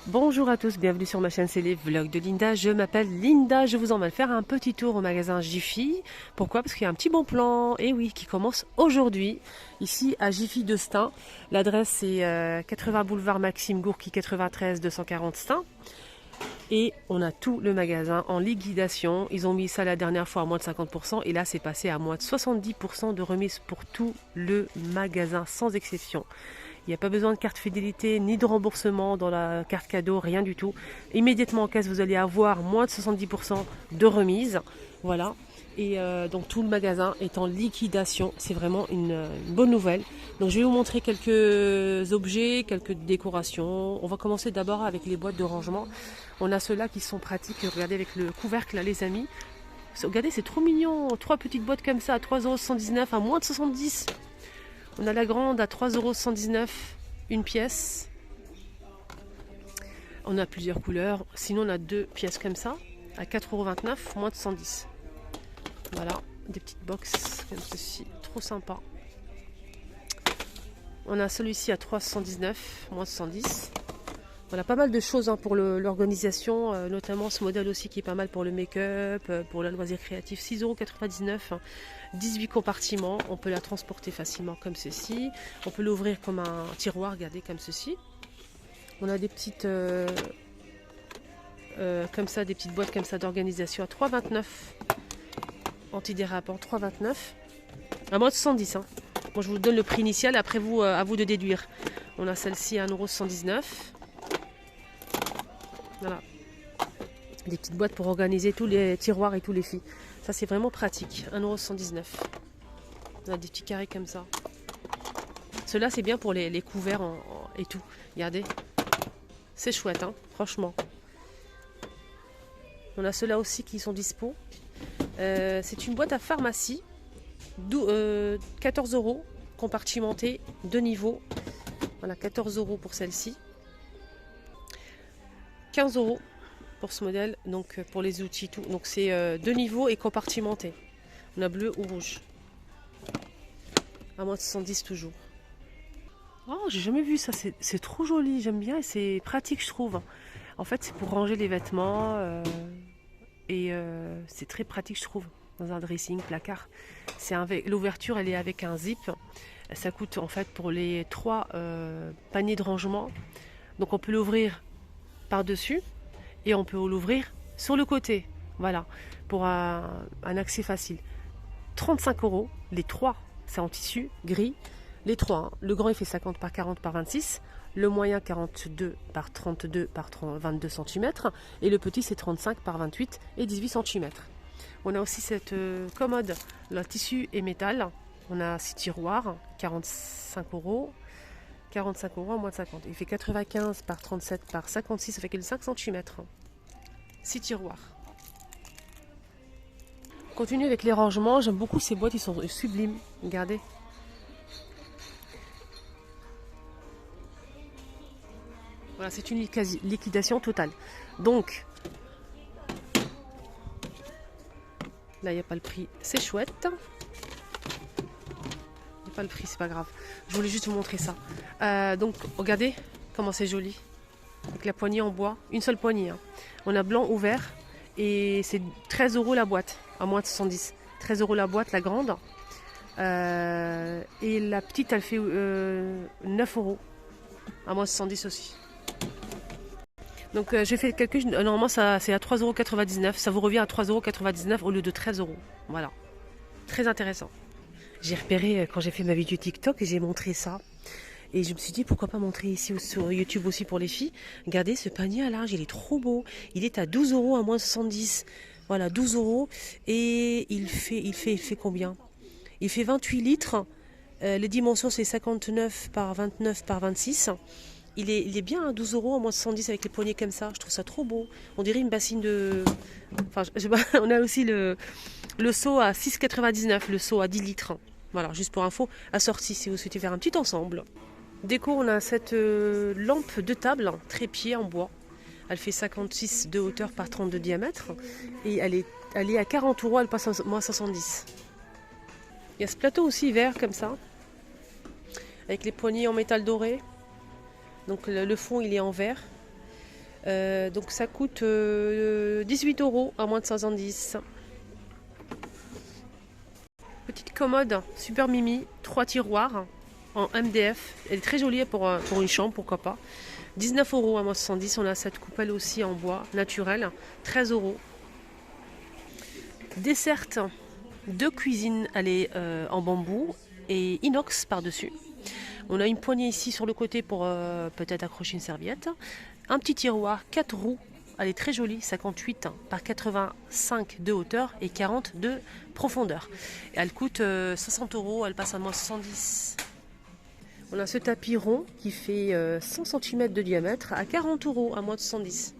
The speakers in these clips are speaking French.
Bonjour à tous, bienvenue sur ma chaîne, c'est les vlogs de Linda. Je m'appelle Linda, je vous emmène faire un petit tour au magasin Jiffy. Pourquoi? Parce qu'il y a un petit bon plan, et oui, qui commence aujourd'hui, ici à Jiffy de Stein. L'adresse c'est 80 boulevard Maxime Gourki 93 240 Stein. Et on a tout le magasin en liquidation. Ils ont mis ça la dernière fois à moins de 50% et là c'est passé à moins de 70% de remise pour tout le magasin sans exception. Il n'y a pas besoin de carte fidélité ni de remboursement dans la carte cadeau, rien du tout. Immédiatement en caisse, vous allez avoir moins de 70% de remise. Voilà. Et donc tout le magasin est en liquidation. C'est vraiment une bonne nouvelle. Donc je vais vous montrer quelques objets, quelques décorations. On va commencer d'abord avec les boîtes de rangement. On a ceux-là qui sont pratiques. Regardez avec le couvercle là les amis. Regardez, c'est trop mignon. Trois petites boîtes comme ça à 3,79 € à moins de 70. On a la grande à 3,119 € une pièce. On a plusieurs couleurs. Sinon, on a deux pièces comme ça à 4,29 €, moins de 110. Voilà, des petites box comme ceci. Trop sympa. On a celui-ci à 3,119 €, moins de 110. Voilà, pas mal de choses pour l'organisation, notamment ce modèle aussi qui est pas mal pour le make-up, pour la loisir créatif, 6,99 €, 18 compartiments, on peut la transporter facilement comme ceci, on peut l'ouvrir comme un tiroir, regardez comme ceci. On a des petites comme ça, des petites boîtes comme ça d'organisation à 3,29 €, antidérapant 3,29 €, à moins de 110 hein. Moi je vous donne le prix initial, après vous, à vous de déduire. On a celle-ci à 1,119 €. Voilà, des petites boîtes pour organiser tous les tiroirs et tous les fils. Ça c'est vraiment pratique, 1,119 €. On a des petits carrés comme ça. Ceux-là c'est bien pour les couverts et tout. Regardez, c'est chouette hein, franchement. On a ceux-là aussi qui sont dispo. C'est une boîte à pharmacie, 14 €, compartimentée, 2 niveaux. Voilà, 14 € pour celle-ci. 15 € pour ce modèle, donc pour les outils tout. Donc c'est 2 niveaux et compartimenté. On a bleu ou rouge. À moins de 70 toujours. Oh, j'ai jamais vu ça, c'est trop joli, j'aime bien et c'est pratique je trouve. En fait c'est pour ranger les vêtements et c'est très pratique je trouve dans un dressing, placard. L'ouverture elle est avec un zip. Ça coûte en fait pour les 3 paniers de rangement. Donc on peut l'ouvrir par-dessus et on peut l'ouvrir sur le côté. Voilà, pour un accès facile. 35 €, les 3, c'est en tissu gris. Les 3, hein. Le grand il fait 50 par 40 par 26, le moyen 42 par 32 par 22 cm et le petit c'est 35 par 28 et 18 cm. On a aussi cette commode, le tissu et métal. On a 6 tiroirs, 45 €. 45 € à moins de 50. Il fait 95 par 37 par 56, ça fait que 5 cm. 6 tiroirs. On continue avec les rangements. J'aime beaucoup ces boîtes, ils sont sublimes. Regardez. Voilà, c'est une liquidation totale. Donc, là, il n'y a pas le prix. C'est chouette. Il n'y a pas le prix, c'est pas grave. Je voulais juste vous montrer ça. Donc, regardez comment c'est joli. Avec la poignée en bois. Une seule poignée. Hein. On a blanc ouvert. Et c'est 13 € la boîte. À moins de 70. 13 € la boîte, la grande. Et la petite, elle fait 9 €. À moins de 70 aussi. Donc j'ai fait le calcul, normalement ça c'est à 3,99 €, ça vous revient à 3,99 € au lieu de 13 €. Voilà, très intéressant. J'ai repéré quand j'ai fait ma vidéo TikTok et j'ai montré ça. Et je me suis dit pourquoi pas montrer ici sur YouTube aussi pour les filles. Regardez ce panier à linge, il est trop beau. Il est à 12 € à moins de 70. Voilà, 12 € et il fait combien? Il fait 28 litres. Les dimensions c'est 59 par 29 par 26. Il est bien à 12 € à moins de 110 avec les poignées comme ça. Je trouve ça trop beau. On dirait une bassine de... Enfin, je sais pas, on a aussi le seau à 6,99, le seau à 10 litres. Voilà, juste pour info, assorti si vous souhaitez faire un petit ensemble. Déco, on a cette lampe de table, trépied en bois. Elle fait 56 de hauteur par 30 de diamètre. Et elle est à 40 €, elle passe à moins 70. Il y a ce plateau aussi vert comme ça, avec les poignées en métal doré. Donc le fond il est en verre. Donc ça coûte 18 € à moins de 70. Petite commode super mimi, 3 tiroirs en MDF. Elle est très jolie pour une chambre, pourquoi pas. 19 € à moins de 70. On a cette coupelle aussi en bois naturel, 13 €. Desserte de cuisine, elle est en bambou et inox par-dessus. On a une poignée ici sur le côté pour peut-être accrocher une serviette. Un petit tiroir, 4 roues. Elle est très jolie, 58 par 85 de hauteur et 40 de profondeur. Et elle coûte 60 €, elle passe à moins 70. On a ce tapis rond qui fait 100 cm de diamètre à 40 € à moins de 110.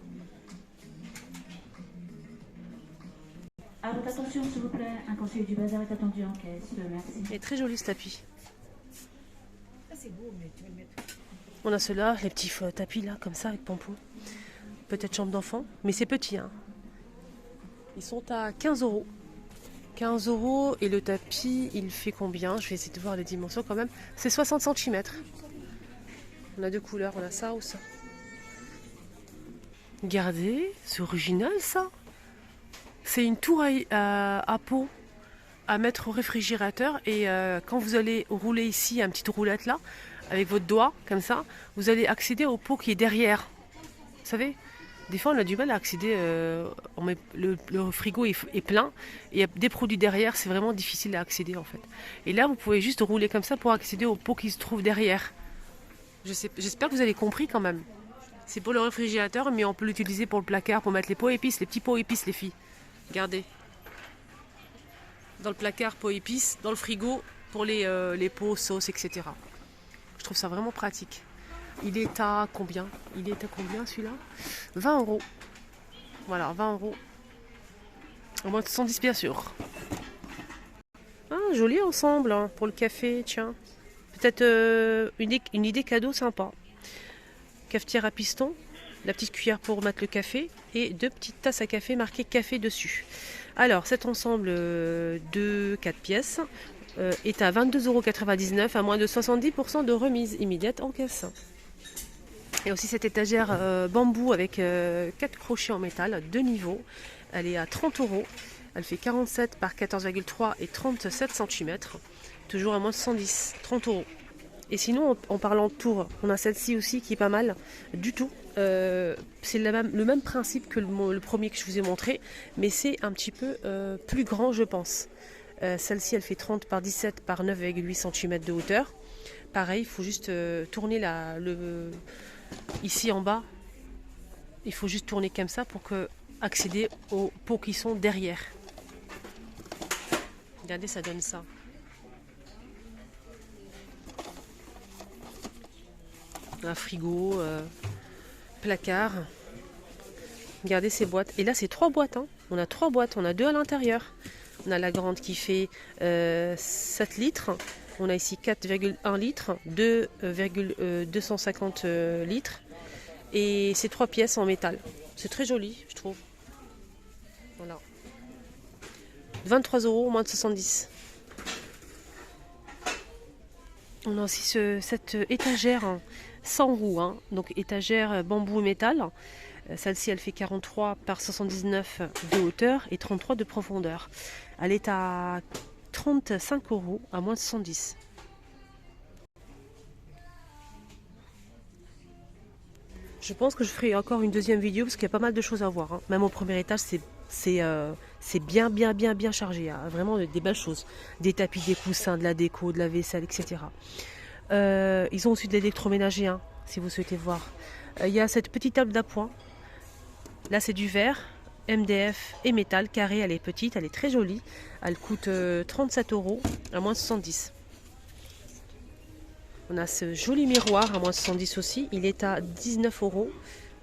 À votre attention, s'il vous plaît, un conseiller du bazar est attendu en caisse. Merci. Il est très joli ce tapis. C'est beau, mais tu vas le mettre. On a ceux-là, les petits tapis là, comme ça, avec pompon. Peut-être chambre d'enfant, mais c'est petit. Hein. Ils sont à 15 €. 15 € et le tapis, il fait combien? Je vais essayer de voir les dimensions quand même. C'est 60 cm. On a deux couleurs, on a ça ou ça. Regardez, c'est original ça. C'est une tour à pot à mettre au réfrigérateur et quand vous allez rouler ici, une petite roulette là, avec votre doigt, comme ça, vous allez accéder au pot qui est derrière. Vous savez, des fois on a du mal à accéder, le frigo est plein, et il y a des produits derrière, c'est vraiment difficile à accéder en fait. Et là vous pouvez juste rouler comme ça pour accéder au pot qui se trouve derrière. J'espère que vous avez compris quand même. C'est pour le réfrigérateur, mais on peut l'utiliser pour le placard, pour mettre les pots épices, les petits pots épices les filles. Regardez. Dans le placard, pots épices, dans le frigo, pour les pots, sauces, etc. Je trouve ça vraiment pratique. Il est à combien? Il est à combien celui-là? 20 €. Voilà, 20 €. Au moins de 110 bien sûr. Ah, joli ensemble hein, pour le café, tiens. Peut-être une idée cadeau sympa. Cafetière à piston, la petite cuillère pour mettre le café et deux petites tasses à café marquées café dessus. Alors, cet ensemble de 4 pièces est à 22,99 € à moins de 70% de remise immédiate en caisse. Et aussi cette étagère bambou avec 4 crochets en métal, 2 niveaux. Elle est à 30 €. Elle fait 47 par 14,3 et 37 cm. Toujours à moins de 110, 30 €. Et sinon, en parlant de tour, on a celle-ci aussi qui est pas mal du tout. C'est le même principe que le premier que je vous ai montré, mais c'est un petit peu plus grand, je pense. Celle-ci, elle fait 30 par 17 par 9,8 cm de hauteur. Pareil, il faut juste tourner ici en bas. Il faut juste tourner comme ça pour accéder aux pots qui sont derrière. Regardez, ça donne ça. Un frigo, placard. Regardez ces boîtes. Et là, c'est 3 boîtes. Hein. On a 3 boîtes. On a 2 à l'intérieur. On a la grande qui fait 7 litres. On a ici 4,1 litres, 2,250 litres. Et c'est 3 pièces en métal. C'est très joli, je trouve. Voilà. 23 €, moins de 70. On a aussi cette étagère sans roue, hein. Donc étagère bambou et métal. Celle-ci, elle fait 43 par 79 de hauteur et 33 de profondeur. Elle est à 35 € à moins de 110. Je pense que je ferai encore une deuxième vidéo parce qu'il y a pas mal de choses à voir. Hein. Même au premier étage, c'est bien chargé. Hein. Vraiment des belles choses. Des tapis, des coussins, de la déco, de la vaisselle, etc. Ils ont aussi de l'électroménager, hein, si vous souhaitez voir. Il y a cette petite table d'appoint. Là, c'est du verre, MDF et métal carré. Elle est petite, elle est très jolie. Elle coûte 37 € à moins de 70. On a ce joli miroir à moins de 70 aussi. Il est à 19 €.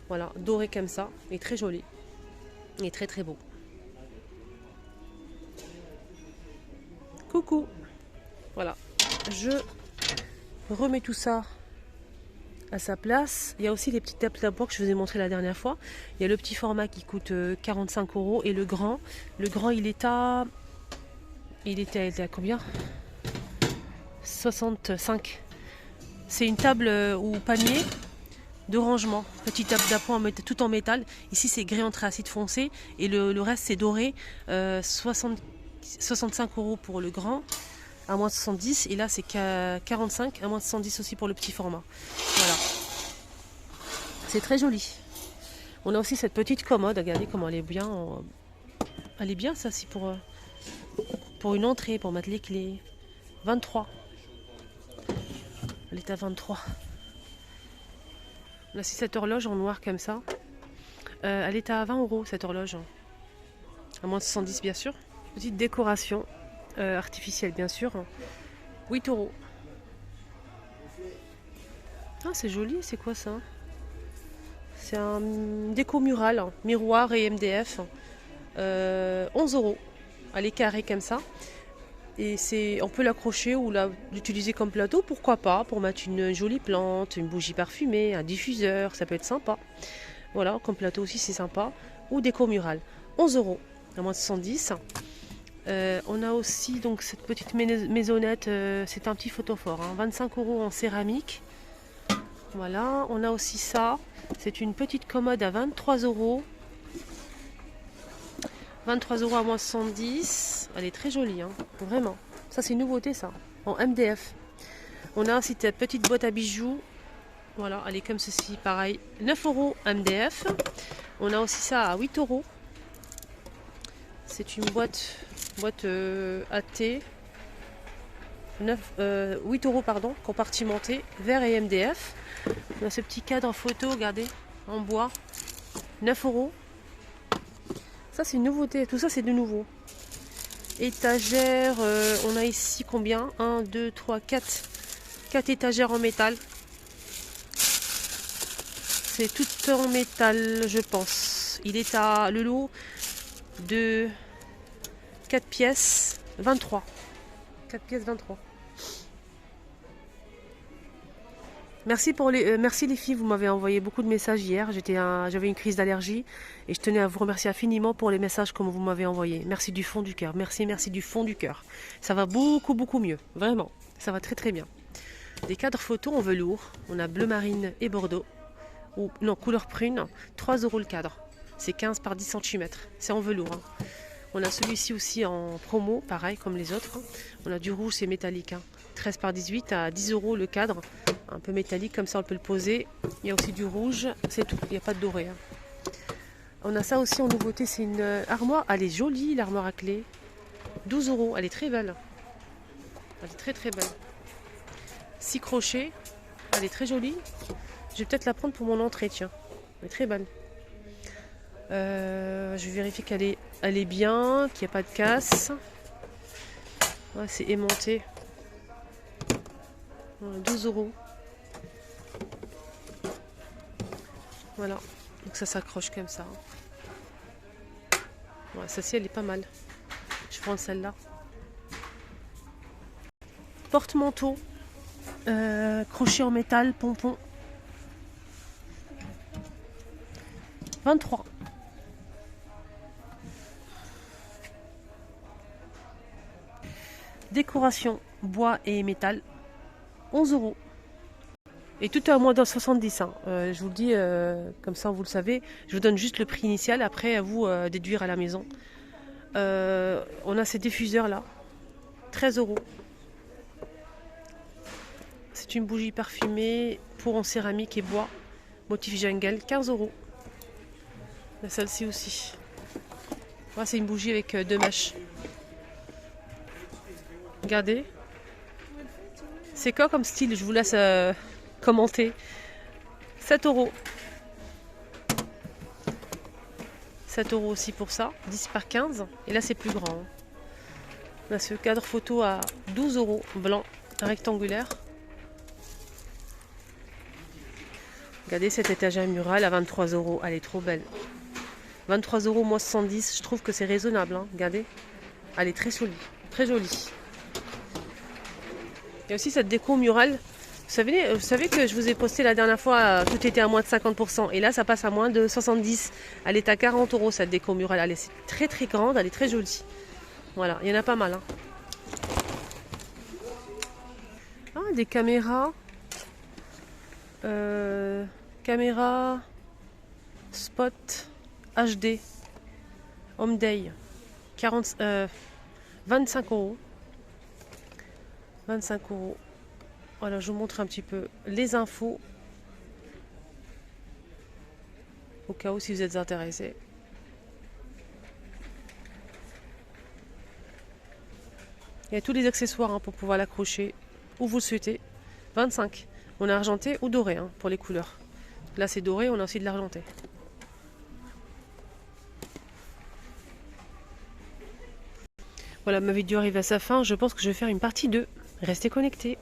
Voilà, doré comme ça. Il est très joli. Il est très très beau. Coucou. Voilà. Je remets tout ça à sa place. Il y a aussi les petites tables d'appoint que je vous ai montré la dernière fois. Il y a le petit format qui coûte 45 € et le grand, il était à combien? 65. C'est une table ou panier de rangement, petit d'appoint tout en métal. Ici c'est gris anthracite foncé et le reste c'est doré. 65 € pour le grand, à moins 70, et là c'est 45, à moins 70 aussi pour le petit format. Voilà, c'est très joli. On a aussi cette petite commode, regardez comment elle est bien. Elle est bien ça, c'est pour une entrée, pour mettre les clés. 23. Elle est à 23. On a aussi cette horloge en noir comme ça. Elle est à 20 € cette horloge. À moins de 70 bien sûr. Petite décoration artificielle bien sûr. 8 €. Ah c'est joli, c'est quoi ça? C'est un déco mural, miroir et MDF. 11 €. Elle est carrée comme ça. Et on peut l'accrocher ou l'utiliser comme plateau, pourquoi pas, pour mettre une jolie plante, une bougie parfumée, un diffuseur, ça peut être sympa. Voilà, comme plateau aussi c'est sympa. Ou déco murale. 11 €, à moins de 110. On a aussi donc cette petite maisonnette, c'est un petit photophore, 25 € en céramique. Voilà, on a aussi ça, c'est une petite commode à 23 €. 23 € à moins 70. Elle est très jolie, hein, vraiment. Ça, c'est une nouveauté, ça, en MDF. On a aussi cette petite boîte à bijoux. Voilà, elle est comme ceci, pareil. 9 € MDF. On a aussi ça à 8 €. C'est une boîte AT. 8 € pardon, compartimentée, verre et MDF. On a ce petit cadre photo, regardez, en bois. 9 €. Ça c'est une nouveauté, tout ça c'est de nouveau. Étagère, on a ici combien? 1, 2, 3, 4 étagères en métal. C'est tout en métal je pense. Il est à le lot de 4 pièces 23. 4 pièces 23. Merci les filles, vous m'avez envoyé beaucoup de messages hier. J'avais une crise d'allergie et je tenais à vous remercier infiniment pour les messages que vous m'avez envoyés. Merci du fond du cœur. Merci du fond du cœur. Ça va beaucoup mieux, vraiment. Ça va très bien. Des cadres photos en velours. On a bleu marine et bordeaux. Ou non, couleur prune. 3 € le cadre. C'est 15 par 10 cm. C'est en velours. Hein. On a celui-ci aussi en promo, pareil comme les autres. On a du rouge, c'est métallique. 13 par 18 à 10 € le cadre. Un peu métallique, comme ça on peut le poser. Il y a aussi du rouge, c'est tout. Il n'y a pas de doré. On a ça aussi en nouveauté, c'est une armoire. Elle est jolie, l'armoire à clé. 12 €, elle est très belle. Elle est très belle. 6 crochets, elle est très jolie. Je vais peut-être la prendre pour mon entrée, tiens. Elle est très belle. Je vais vérifier qu'elle est bien, qu'il n'y a pas de casse. Ouais, c'est aimanté. 12 €. Voilà, donc ça s'accroche comme ça. Ouais, celle-ci elle est pas mal. Je prends celle-là. Porte-manteau, crochet en métal, pompon. 23. Décoration, bois et métal, 11 €. Et tout est à moins de 70. Hein. Je vous le dis, comme ça vous le savez. Je vous donne juste le prix initial, après à vous déduire à la maison. On a ces diffuseurs là, 13 €. C'est une bougie parfumée pour en céramique et bois, motif jungle, 15 €. Celle-ci aussi. Voilà, c'est une bougie avec 2 mèches. Regardez. C'est quoi comme style? Je vous laisse commenter. 7 €. 7 € aussi pour ça. 10 par 15. Et là, c'est plus grand. Hein. On a ce cadre photo à 12 €, blanc, rectangulaire. Regardez cette étagère murale à 23 €. Elle est trop belle. 23 € moins 70. Je trouve que c'est raisonnable. Hein. Regardez. Elle est très jolie. Très jolie. Il y a aussi cette déco murale. Vous savez que je vous ai posté la dernière fois, tout était à moins de 50%. Et là, ça passe à moins de 70. Elle est à 40 € cette déco murale. Elle est très grande, elle est très jolie. Voilà, il y en a pas mal. Hein. Ah, des caméras. Caméra Spot HD Home Day 25 euros. 25 euros. Voilà, je vous montre un petit peu les infos au cas où si vous êtes intéressé. Il y a tous les accessoires hein, pour pouvoir l'accrocher où vous le souhaitez. 25. On a argenté ou doré hein, pour les couleurs. Là c'est doré, on a aussi de l'argenté. Voilà, ma vidéo arrive à sa fin. Je pense que je vais faire une partie 2. Restez connectés.